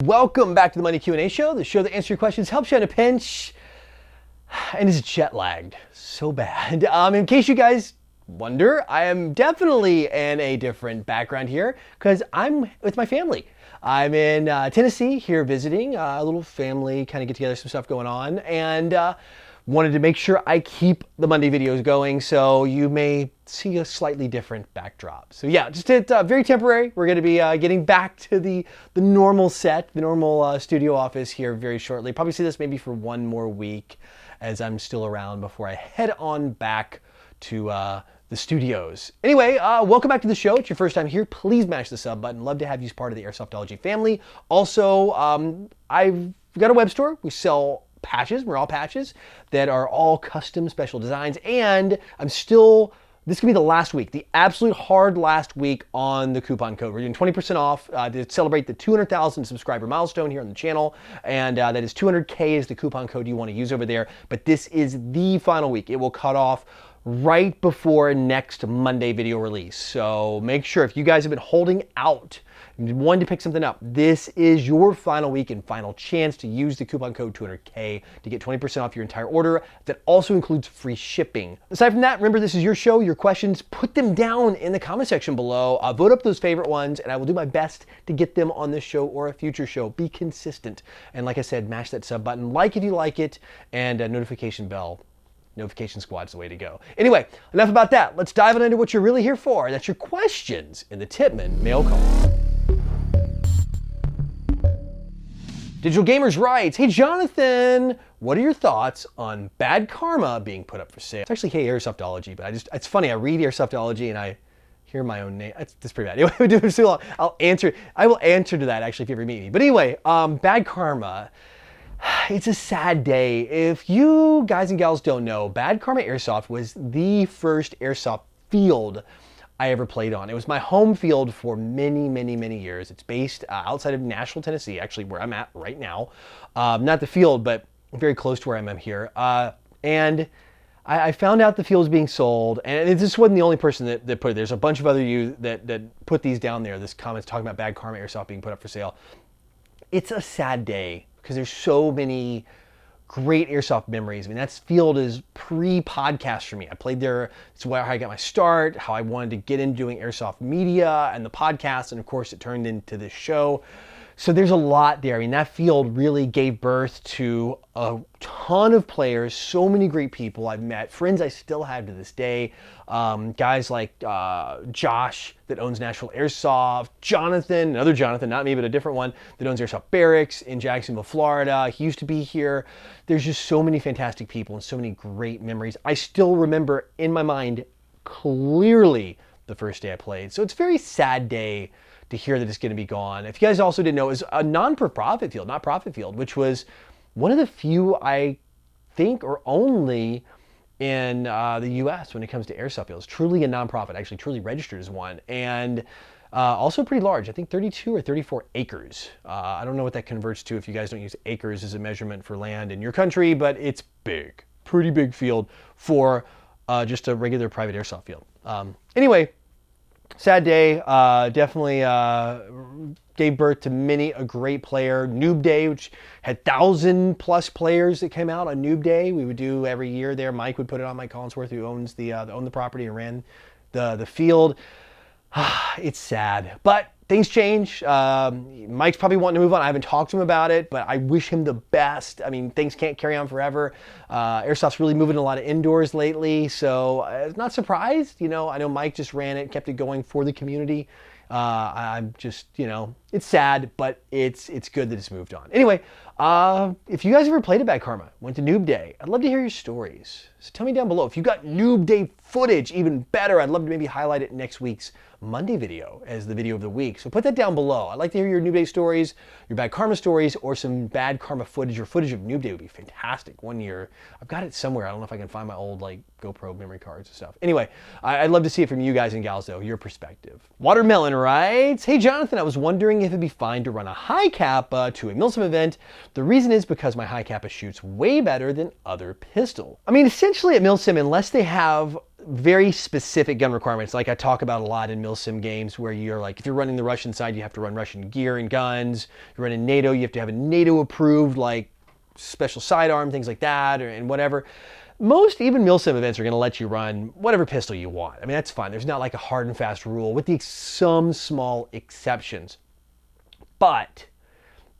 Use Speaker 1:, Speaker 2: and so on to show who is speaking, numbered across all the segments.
Speaker 1: Welcome back to the Monday Q&A show, the show that answers your questions, helps you in a pinch, and is jet lagged so bad. In case you guys wonder, I am definitely in a different background here because I'm with my family. I'm in Tennessee here visiting, a little family kind of get together, some stuff going on, and wanted to make sure I keep the Monday videos going, so you may see a slightly different backdrop. So yeah, just very temporary. We're gonna be getting back to the normal set, the normal studio office here very shortly. Probably see this maybe for one more week as I'm still around before I head on back to the studios. Anyway, welcome back to the show. It's your first time here. Please mash the sub button. Love to have you as part of the Airsoftology family. Also, I've got a web store. We sell patches, morale patches that are all custom special designs, and this could be the last week, the absolute hard last week on the coupon code. We're doing 20% off to celebrate the 200,000 subscriber milestone here on the channel, and that is 200K is the coupon code you want to use over there, but this is the final week. It will cut off right before next Monday video release. So make sure, if you guys have been holding out, wanted to pick something up, this is your final week and final chance to use the coupon code 200K to get 20% off your entire order. That also includes free shipping. Aside from that, remember, this is your show, your questions, put them down in the comment section below. Vote up those favorite ones, and I will do my best to get them on this show or a future show. Be consistent. And like I said, mash that sub button, like if you like it, and notification bell. Notification squad's the way to go. Anyway, enough about that. Let's dive into what you're really here for. That's your questions in the Tippmann mail call. Digital Gamers writes, "Hey Jonathan, what are your thoughts on Bad Karma being put up for sale?" It's actually Hey Airsoftology, but it's funny, I read Airsoftology and I hear my own name. That's pretty bad. Anyway, we'll do it too long. I will answer to that actually if you ever meet me. But anyway, Bad Karma. It's a sad day. If you guys and gals don't know, Bad Karma Airsoft was the first airsoft field I ever played on. It was my home field for many, many, many years. It's based outside of Nashville, Tennessee, actually where I'm at right now. Not the field, but very close to where I'm here. And I found out the field was being sold, and this wasn't the only person that put it. There's a bunch of other you that put these down there. This comment's talking about Bad Karma Airsoft being put up for sale. It's a sad day because there's so many great airsoft memories. I mean, that field is pre-podcast for me. I played there. It's where I got my start, how I wanted to get into doing airsoft media and the podcast, and of course it turned into this show. So there's a lot there. I mean, that field really gave birth to a ton of players, so many great people I've met, friends I still have to this day, guys like Josh that owns Nashville Airsoft, Jonathan, another Jonathan, not me, but a different one, that owns Airsoft Barracks in Jacksonville, Florida. He used to be here. There's just so many fantastic people and so many great memories. I still remember in my mind clearly the first day I played. So it's a very sad day to hear that it's going to be gone. If you guys also didn't know, it was a non-profit field, not profit field, which was one of the few, I think, or only in the US when it comes to airsoft fields. Truly a nonprofit, actually truly registered as one. And also pretty large, I think 32 or 34 acres. I don't know what that converts to if you guys don't use acres as a measurement for land in your country, but it's big, pretty big field for just a regular private airsoft field. Anyway, sad day, definitely gave birth to many a great player. Noob Day, which had 1,000+ players that came out on Noob Day. We would do every year there. Mike would put it on, Mike Collinsworth, who owned the property and ran the field. It's sad, but things change. Mike's probably wanting to move on. I haven't talked to him about it, but I wish him the best. I mean, things can't carry on forever. Airsoft's really moving a lot of indoors lately, so I'm not surprised. You know, I know Mike just ran it, kept it going for the community. I'm just, you know, it's sad, but it's good that it's moved on. Anyway, if you guys ever played a Bad Karma, went to Noob Day, I'd love to hear your stories. So tell me down below. If you got Noob Day footage, even better. I'd love to maybe highlight it in next week's Monday video as the video of the week. So put that down below. I'd like to hear your Noob Day stories, your Bad Karma stories, or some Bad Karma footage or footage of Noob Day would be fantastic. One year, I've got it somewhere. I don't know if I can find my old like GoPro memory cards and stuff. Anyway, I'd love to see it from you guys and gals though, your perspective. Watermelon writes, "Hey Jonathan, I was wondering if it'd be fine to run a HiCapa to a Milsim event. The reason is because my HiCapa shoots way better than other pistol. I mean, essentially at Milsim, unless they have very specific gun requirements, like I talk about a lot in milsim games, where you're like, if you're running the Russian side, you have to run Russian gear and guns. You're running NATO, you have to have a NATO approved, like special sidearm, things like that, and whatever. Most even milsim events are going to let you run whatever pistol you want. I mean, that's fine. There's not like a hard and fast rule, with some small exceptions. But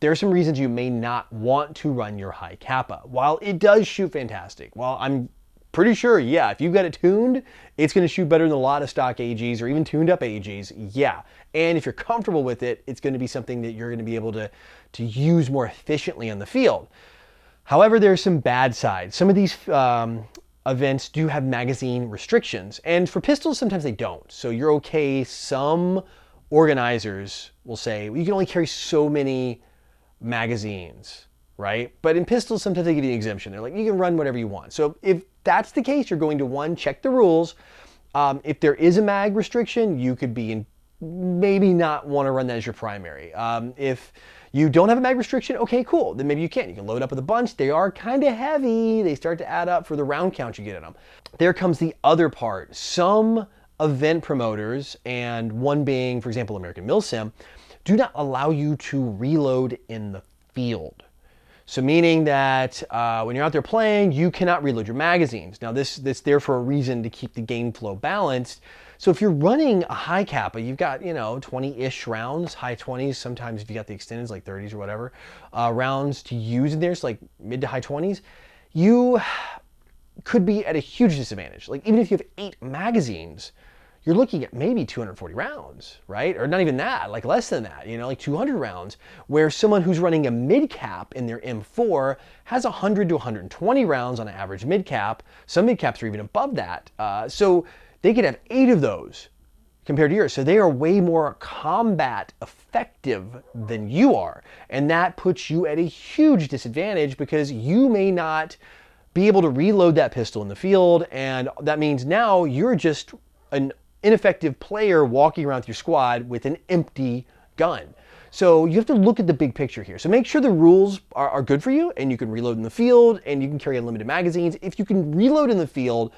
Speaker 1: there are some reasons you may not want to run your HiCapa. While it does shoot fantastic, well, I'm pretty sure, yeah, if you've got it tuned, it's going to shoot better than a lot of stock AGs or even tuned up AGs, yeah. And if you're comfortable with it, it's going to be something that you're going to be able to use more efficiently on the field. However, there's some bad sides. Some of these events do have magazine restrictions, and for pistols, sometimes they don't. So you're okay. Some organizers will say, well, you can only carry so many magazines, right? But in pistols, sometimes they give you an exemption. They're like, you can run whatever you want. So if that's the case, you're going to, one, check the rules. If there is a mag restriction, you could be in, maybe not want to run that as your primary. If you don't have a mag restriction, okay, cool. Then maybe you can. You can load up with a bunch. They are kind of heavy. They start to add up for the round count you get in them. There comes the other part. Some event promoters, and one being, for example, American Milsim, do not allow you to reload in the field. So meaning that when you're out there playing, you cannot reload your magazines. Now this there for a reason, to keep the game flow balanced. So if you're running a HiCapa, you've got, 20-ish rounds, high 20s, sometimes if you got the extendeds, like 30s or whatever, rounds to use in there, so like mid to high 20s, you could be at a huge disadvantage. Like even if you have 8 magazines, you're looking at maybe 240 rounds, right? Or not even that, like less than that, like 200 rounds, where someone who's running a mid-cap in their M4 has 100 to 120 rounds on an average mid-cap. Some mid-caps are even above that. So they could have 8 of those compared to yours. So they are way more combat effective than you are. And that puts you at a huge disadvantage, because you may not be able to reload that pistol in the field. And that means now you're just an ineffective player walking around with your squad with an empty gun. So you have to look at the big picture here. So make sure the rules are good for you, and you can reload in the field, and you can carry unlimited magazines. If you can reload in the field,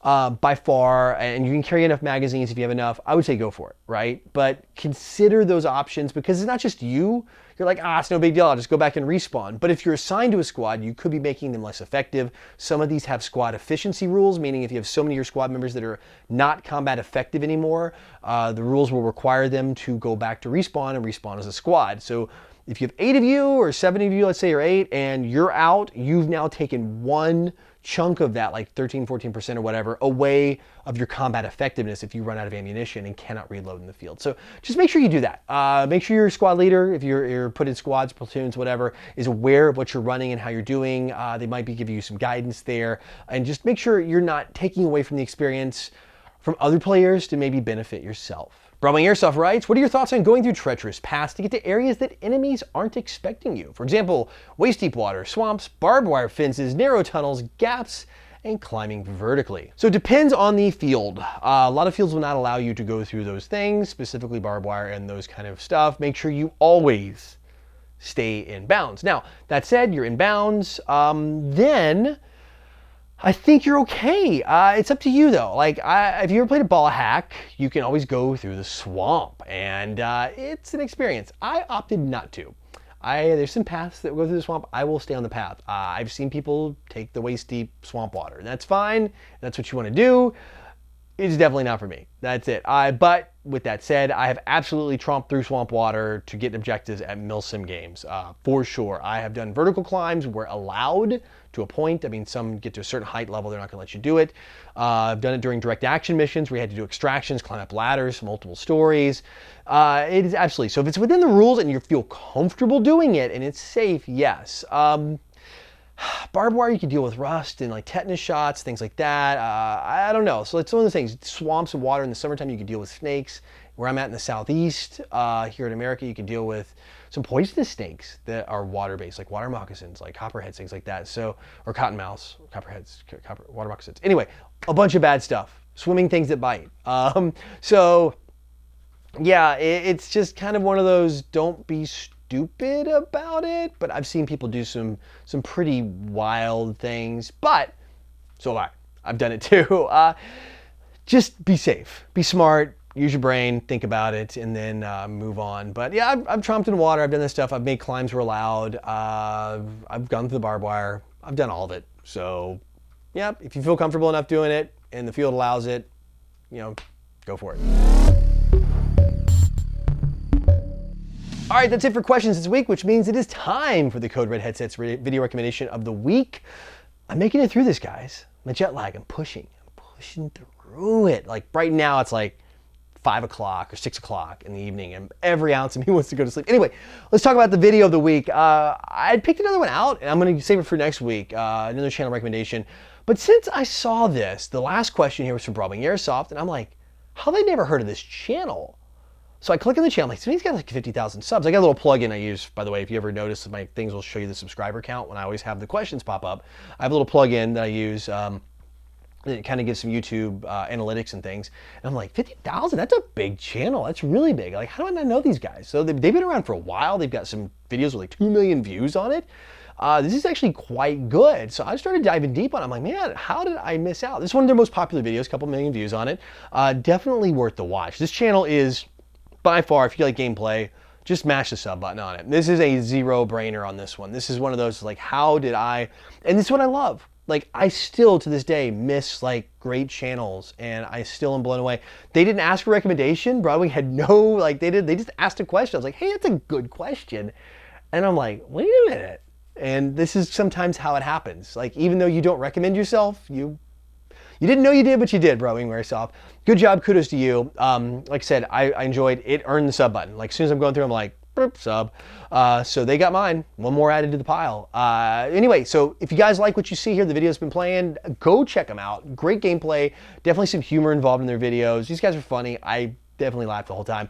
Speaker 1: by far, and you can carry enough magazines if you have enough, I would say go for it, right? But consider those options, because it's not just you. You're like, it's no big deal, I'll just go back and respawn. But if you're assigned to a squad, you could be making them less effective. Some of these have squad efficiency rules, meaning if you have so many of your squad members that are not combat effective anymore, the rules will require them to go back to respawn and respawn as a squad. So if you have 8 of you or 7 of you, let's say you're 8, and you're out, you've now taken one chunk of that, like 13, 14% or whatever, away of your combat effectiveness if you run out of ammunition and cannot reload in the field. So just make sure you do that. Make sure your squad leader, if you're put in squads, platoons, whatever, is aware of what you're running and how you're doing. They might be giving you some guidance there. And just make sure you're not taking away from the experience from other players to maybe benefit yourself. Brahming Airsoft writes, what are your thoughts on going through treacherous paths to get to areas that enemies aren't expecting you? For example, waist-deep water, swamps, barbed wire fences, narrow tunnels, gaps, and climbing vertically. So it depends on the field. A lot of fields will not allow you to go through those things, specifically barbed wire and those kind of stuff. Make sure you always stay in bounds. Now, that said, you're in bounds, then I think you're okay. It's up to you though. Like, if you ever played a ball hack, you can always go through the swamp, and it's an experience. I opted not to. There's some paths that go through the swamp. I will stay on the path. I've seen people take the waist deep swamp water, and that's fine. That's what you want to do. It's definitely not for me. That's it. But with that said, I have absolutely tromped through swamp water to get objectives at milsim games, for sure. I have done vertical climbs where allowed to a point. I mean, some get to a certain height level, they're not gonna let you do it. I've done it during direct action missions where you had to do extractions, climb up ladders, multiple stories. It is absolutely, so if it's within the rules and you feel comfortable doing it and it's safe, yes. Barbed wire, you can deal with rust and like tetanus shots, things like that. I don't know. So it's one of the things. Swamps and water in the summertime, you can deal with snakes. Where I'm at in the southeast, here in America, you can deal with some poisonous snakes that are water-based, like water moccasins, like copperheads, things like that. So, or cottonmouths, copperheads, water moccasins. Anyway, a bunch of bad stuff. Swimming things that bite. So, yeah, it's just kind of one of those. Don't be stupid about it, but I've seen people do some pretty wild things, but so have I. I've done it too. just be safe, be smart, use your brain, think about it, and then move on. But yeah, I've tromped in water, I've done this stuff, I've made climbs were allowed, I've gone through the barbed wire, I've done all of it. So yeah, if you feel comfortable enough doing it and the field allows it, you know, go for it. All right, that's it for questions this week, which means it is time for the Code Red Headsets video recommendation of the week. I'm making it through this, guys. My jet lag, I'm pushing through it. Like right now it's like 5 o'clock or 6 o'clock in the evening and every ounce of me wants to go to sleep. Anyway, let's talk about the video of the week. I picked another one out and I'm gonna save it for next week, another channel recommendation. But since I saw this, the last question here was from Broadwing Airsoft and I'm like, how have they never heard of this channel? So I click on the channel, like, so he's got like 50,000 subs. I got a little plugin I use, by the way, if you ever notice my things will show you the subscriber count when I always have the questions pop up. I have a little plugin that I use, it kind of gives some YouTube analytics and things. And I'm like, 50,000, that's a big channel. That's really big. Like, how do I not know these guys? So they've been around for a while. They've got some videos with like 2 million views on it. This is actually quite good. So I started diving deep on it. I'm like, man, how did I miss out? This is one of their most popular videos, a couple million views on it. Definitely worth the watch. This channel is, by far, if you like gameplay, just mash the sub button on it. This is a zero-brainer on this one. This is one of those, like, how did I, and this is what I love. Like, I still, to this day, miss, like, great channels, and I still am blown away. They didn't ask for a recommendation. Broadwing had no, like, they just asked a question. I was like, hey, that's a good question. And I'm like, wait a minute. And this is sometimes how it happens. Like, even though you don't recommend yourself, you didn't know you did, but you did, Broadwing Airsoft. Good job, kudos to you. Like I said, I enjoyed it, earned the sub button. Like as soon as I'm going through, I'm like, burp, sub. So they got mine, one more added to the pile. Anyway, so if you guys like what you see here, the video's been playing, go check them out. Great gameplay, definitely some humor involved in their videos. These guys are funny. I definitely laughed the whole time.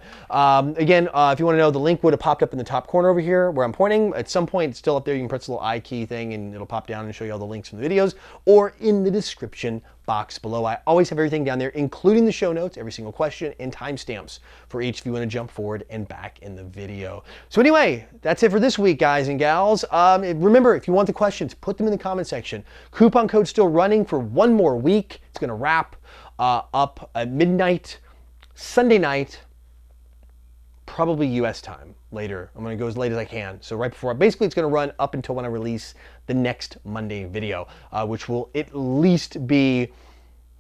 Speaker 1: Again, if you want to know, the link would have popped up in the top corner over here where I'm pointing. At some point, it's still up there. You can press the little I key thing and it'll pop down and show you all the links from the videos, or in the description box below. I always have everything down there, including the show notes, every single question, and timestamps for each if you want to jump forward and back in the video. So anyway, that's it for this week, guys and gals. Remember, if you want the questions, put them in the comment section. Coupon code's still running for one more week. It's going to wrap up at midnight Sunday night, probably US time later. I'm gonna go as late as I can. So right before, basically it's gonna run up until when I release the next Monday video, which will at least be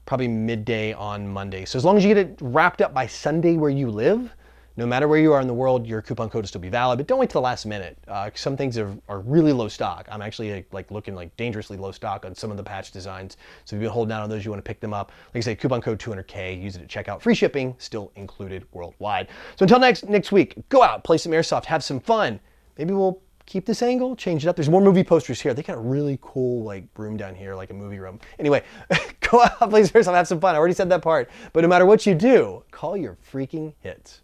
Speaker 1: probably midday on Monday. So as long as you get it wrapped up by Sunday where you live, no matter where you are in the world, your coupon code will still be valid, but don't wait till the last minute. Some things are really low stock. I'm actually like looking like dangerously low stock on some of the patch designs. So if you've been holding out on those, you want to pick them up. Like I say, coupon code 200K, use it at checkout. Free shipping, still included worldwide. So until next week, go out, play some airsoft, have some fun. Maybe we'll keep this angle, change it up. There's more movie posters here. They got a really cool like room down here, like a movie room. Anyway, go out, play some airsoft, have some fun. I already said that part. But no matter what you do, call your freaking hits.